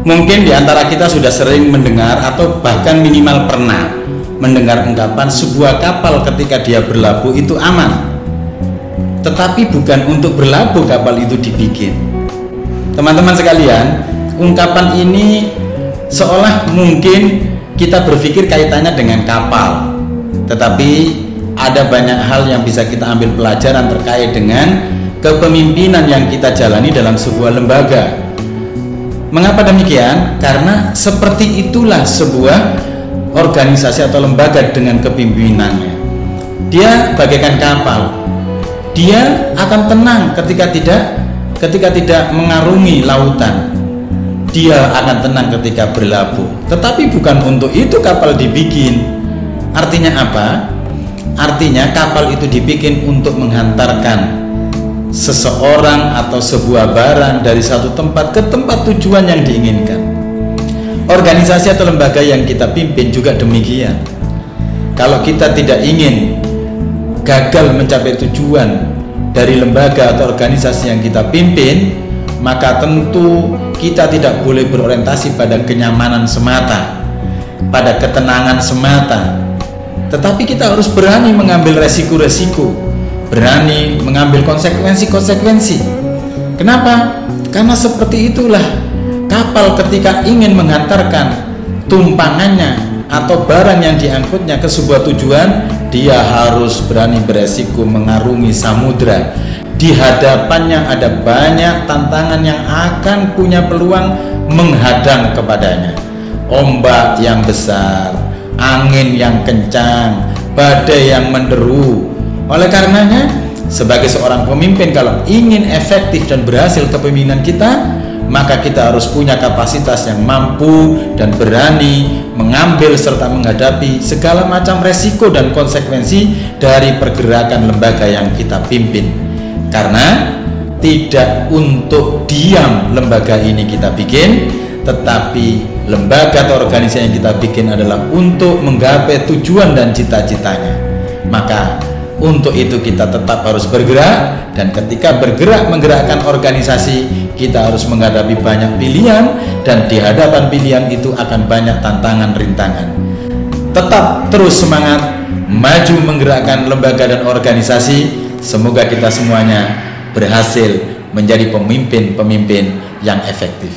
Mungkin di antara kita sudah sering mendengar atau bahkan minimal pernah mendengar ungkapan sebuah kapal ketika dia berlabuh itu aman. Tetapi bukan untuk berlabuh kapal itu dibikin. Teman-teman sekalian, ungkapan ini seolah mungkin kita berpikir kaitannya dengan kapal. Tetapi ada banyak hal yang bisa kita ambil pelajaran terkait dengan kepemimpinan yang kita jalani dalam sebuah lembaga. Mengapa demikian? Karena seperti itulah sebuah organisasi atau lembaga dengan kepemimpinannya. Dia bagaikan kapal. Dia akan tenang ketika tidak mengarungi lautan. Dia akan tenang ketika berlabuh. Tetapi bukan untuk itu kapal dibikin. Artinya apa? Artinya kapal itu dibikin untuk menghantarkan seseorang atau sebuah barang dari satu tempat ke tempat tujuan yang diinginkan. Organisasi atau lembaga yang kita pimpin juga demikian. Kalau kita tidak ingin gagal mencapai tujuan dari lembaga atau organisasi yang kita pimpin, maka tentu kita tidak boleh berorientasi pada kenyamanan semata, pada ketenangan semata. Tetapi kita harus berani mengambil resiko-resiko, berani mengambil konsekuensi-konsekuensi. Kenapa? Karena seperti itulah kapal ketika ingin menghantarkan tumpangannya atau barang yang diangkutnya ke sebuah tujuan, dia harus berani beresiko mengarungi samudra. Di hadapannya ada banyak tantangan yang akan punya peluang menghadang kepadanya. Ombak yang besar, angin yang kencang, badai yang menderu. Oleh karenanya, sebagai seorang pemimpin, kalau ingin efektif dan berhasil kepemimpinan kita, maka kita harus punya kapasitas yang mampu dan berani mengambil serta menghadapi segala macam resiko dan konsekuensi dari pergerakan lembaga yang kita pimpin. Karena tidak untuk diam lembaga ini kita bikin, tetapi lembaga atau organisasi yang kita bikin adalah untuk menggapai tujuan dan cita-citanya. Maka untuk itu kita tetap harus bergerak, dan ketika bergerak menggerakkan organisasi, kita harus menghadapi banyak pilihan, dan di hadapan pilihan itu akan banyak tantangan rintangan. Tetap terus semangat maju menggerakkan lembaga dan organisasi. Semoga kita semuanya berhasil menjadi pemimpin-pemimpin yang efektif.